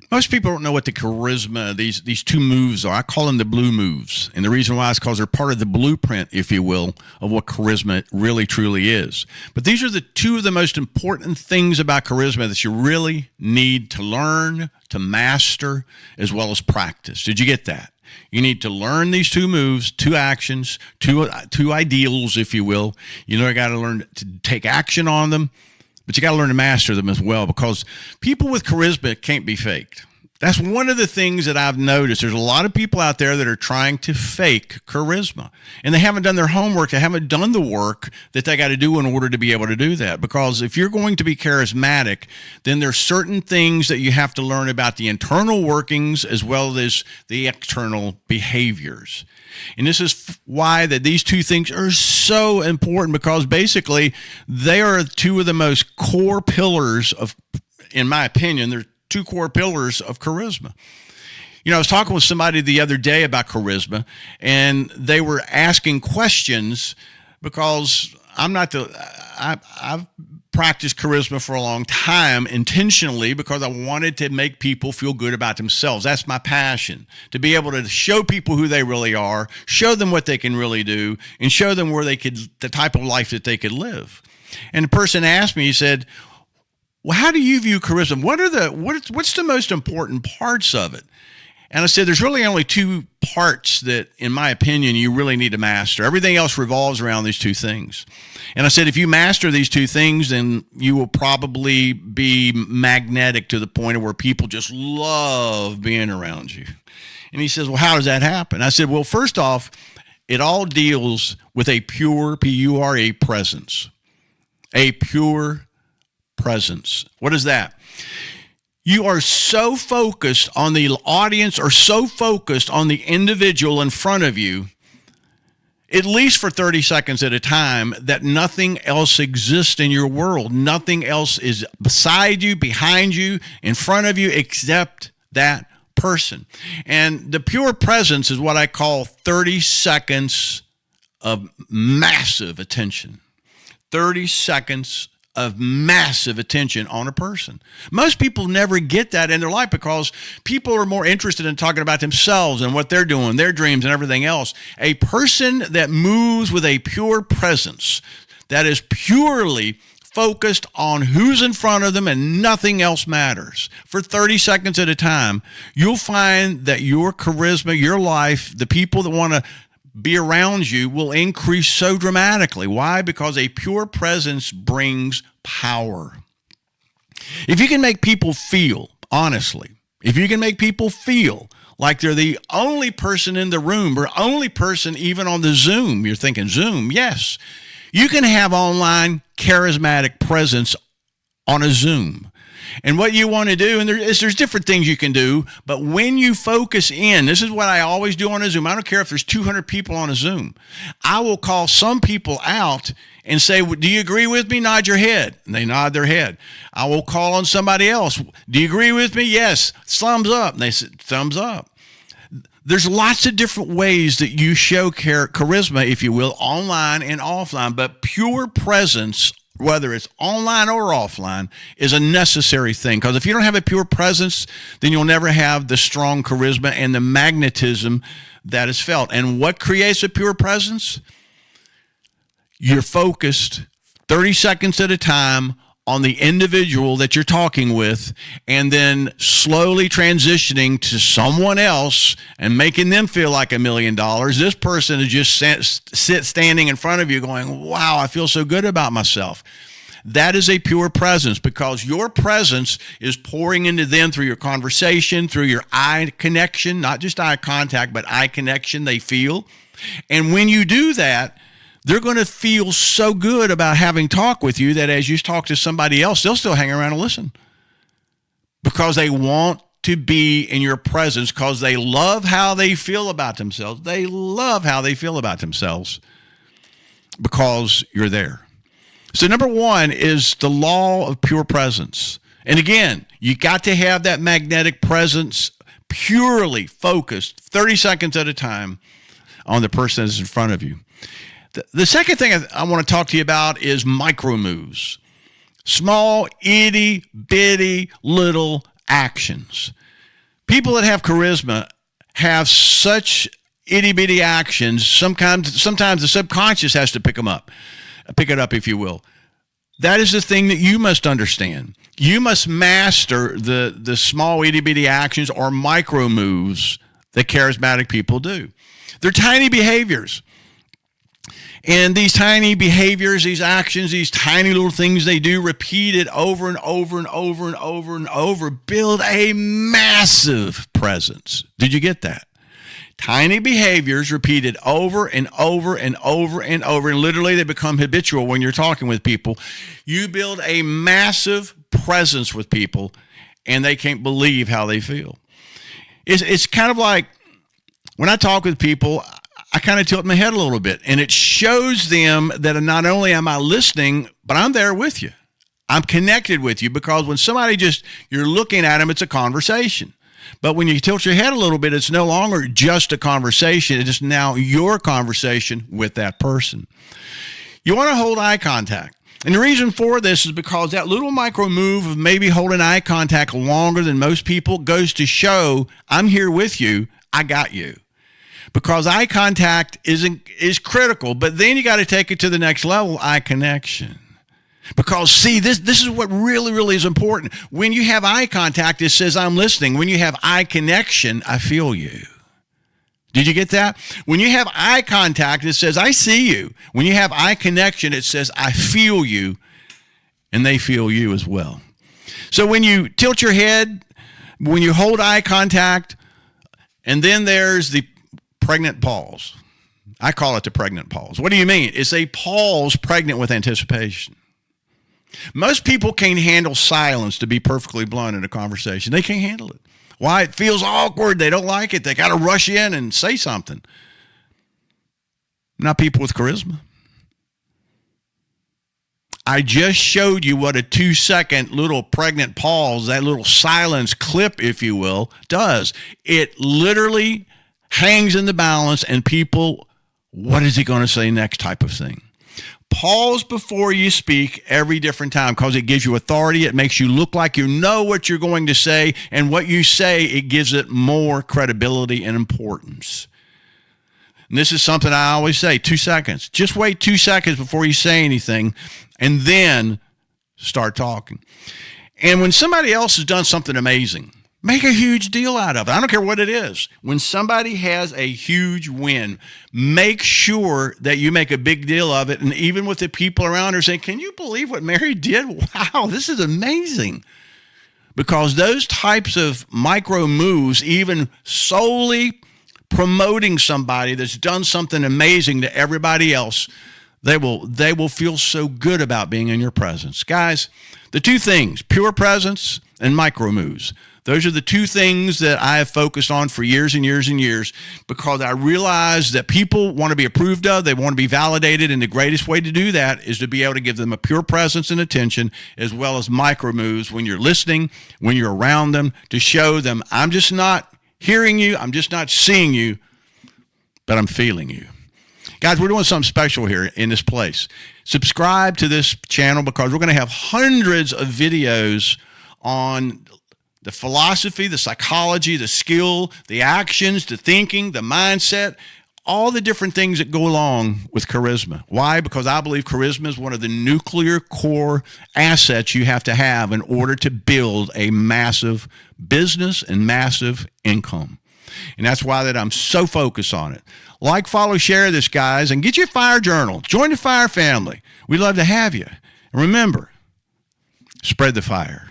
Most people don't know what the charisma, these two moves are. I call them the blue moves. And the reason why is because they're part of the blueprint, if you will, of what charisma really truly is. But these are the two of the most important things about charisma that you really need to learn, to master, as well as practice. Did you get that? You need to learn these two moves, two actions, two ideals, if you will. You got to learn to take action on them. But you got to learn to master them as well, because people with charisma can't be faked. That's one of the things that I've noticed. There's a lot of people out there that are trying to fake charisma, and they haven't done their homework. They haven't done the work that they got to do in order to be able to do that. Because if you're going to be charismatic, then there's certain things that you have to learn about the internal workings as well as the external behaviors. And this is why that these two things are so important, because basically they are two of the most core pillars of, in my opinion, they're two core pillars of charisma. I was talking with somebody the other day about charisma, and they were asking questions because I've practiced charisma for a long time intentionally because I wanted to make people feel good about themselves. That's my passion, to be able to show people who they really are, show them what they can really do, and show them the type of life that they could live. And the person asked me, he said, well, how do you view charisma? What's the most important parts of it? And I said, there's really only two parts that, in my opinion, you really need to master. Everything else revolves around these two things. And I said, if you master these two things, then you will probably be magnetic to the point of where people just love being around you. And he says, well, how does that happen? I said, well, first off, it all deals with a pure, P-U-R-E, presence. A pure presence. What is that? You are so focused on the audience or so focused on the individual in front of you, at least for 30 seconds at a time, that nothing else exists in your world. Nothing else is beside you, behind you, in front of you, except that person. And the pure presence is what I call 30 seconds of massive attention. 30 seconds of massive attention on a person. Most people never get that in their life because people are more interested in talking about themselves and what they're doing, their dreams and everything else. A person that moves with a pure presence, that is purely focused on who's in front of them and nothing else matters, for 30 seconds at a time, you'll find that your charisma, your life, the people that want to be around you will increase so dramatically. Why? Because a pure presence brings power. If you can make people feel, honestly, if you can make people feel like they're the only person in the room or only person even on the Zoom, you're thinking Zoom, yes, you can have online charismatic presence on a Zoom. And what you want to do, and there's different things you can do, but when you focus in, this is what I always do on a Zoom. I don't care if there's 200 people on a Zoom. I will call some people out and say, well, do you agree with me? Nod your head. And they nod their head. I will call on somebody else. Do you agree with me? Yes. Thumbs up. And they said, thumbs up. There's lots of different ways that you show charisma, if you will, online and offline, but pure presence, whether it's online or offline, is a necessary thing. Because if you don't have a pure presence, then you'll never have the strong charisma and the magnetism that is felt. And what creates a pure presence? You're focused 30 seconds at a time on the individual that you're talking with, and then slowly transitioning to someone else and making them feel like $1 million. This person is just standing in front of you going, wow, I feel so good about myself. That is a pure presence, because your presence is pouring into them through your conversation, through your eye connection, not just eye contact, but eye connection they feel. And when you do that, they're going to feel so good about having talked with you that as you talk to somebody else, they'll still hang around and listen, because they want to be in your presence, because they love how they feel about themselves. They love how they feel about themselves because you're there. So number one is the law of pure presence. And again, you got to have that magnetic presence purely focused 30 seconds at a time on the person that's in front of you. The second thing I want to talk to you about is micro moves. Small, itty, bitty, little actions. People that have charisma have such itty-bitty actions. Sometimes the subconscious has to pick it up, if you will. That is the thing that you must understand. You must master the small itty-bitty actions or micro moves that charismatic people do. They're tiny behaviors. And these tiny behaviors, these actions, these tiny little things they do repeated over and over and over and over and over build a massive presence. Did you get that? Tiny behaviors repeated over and over and over and over, and literally they become habitual when you're talking with people. You build a massive presence with people, and they can't believe how they feel. It's kind of like when I talk with people, I kind of tilt my head a little bit, and it shows them that not only am I listening, but I'm there with you. I'm connected with you, because when somebody you're looking at them, it's a conversation. But when you tilt your head a little bit, it's no longer just a conversation. It is now your conversation with that person. You want to hold eye contact. And the reason for this is because that little micro move of maybe holding eye contact longer than most people goes to show, I'm here with you, I got you. Because eye contact is critical, but then you got to take it to the next level, eye connection. Because, see, this is what really, really is important. When you have eye contact, it says, I'm listening. When you have eye connection, I feel you. Did you get that? When you have eye contact, it says, I see you. When you have eye connection, it says, I feel you, and they feel you as well. So when you tilt your head, when you hold eye contact, and then there's the pregnant pause. I call it the pregnant pause. What do you mean? It's a pause pregnant with anticipation. Most people can't handle silence, to be perfectly blunt, in a conversation. They can't handle it. Why? It feels awkward. They don't like it. They got to rush in and say something. Not people with charisma. I just showed you what a 2-second little pregnant pause, that little silence clip, if you will, does. It literally hangs in the balance, and people, what is he going to say next type of thing. Pause before you speak every different time, because it gives you authority. It makes you look like you know what you're going to say, and what you say, it gives it more credibility and importance. And this is something I always say, 2 seconds. Just wait 2 seconds before you say anything, and then start talking. And when somebody else has done something amazing, make a huge deal out of it. I don't care what it is. When somebody has a huge win, make sure that you make a big deal of it. And even with the people around her saying, can you believe what Mary did? Wow, this is amazing. Because those types of micro moves, even solely promoting somebody that's done something amazing to everybody else, they will feel so good about being in your presence. Guys, the two things, pure presence and micro moves. Those are the two things that I have focused on for years and years and years, because I realize that people want to be approved of, they want to be validated, and the greatest way to do that is to be able to give them a pure presence and attention, as well as micro moves when you're listening, when you're around them, to show them, I'm just not hearing you, I'm just not seeing you, but I'm feeling you. Guys, we're doing something special here in this place. Subscribe to this channel, because we're going to have hundreds of videos on the philosophy, the psychology, the skill, the actions, the thinking, the mindset, all the different things that go along with charisma. Why? Because I believe charisma is one of the nuclear core assets you have to have in order to build a massive business and massive income. And that's why that I'm so focused on it. Like, follow, share this, guys, and get your Fire Journal. Join the Fire family. We'd love to have you. And remember, spread the fire.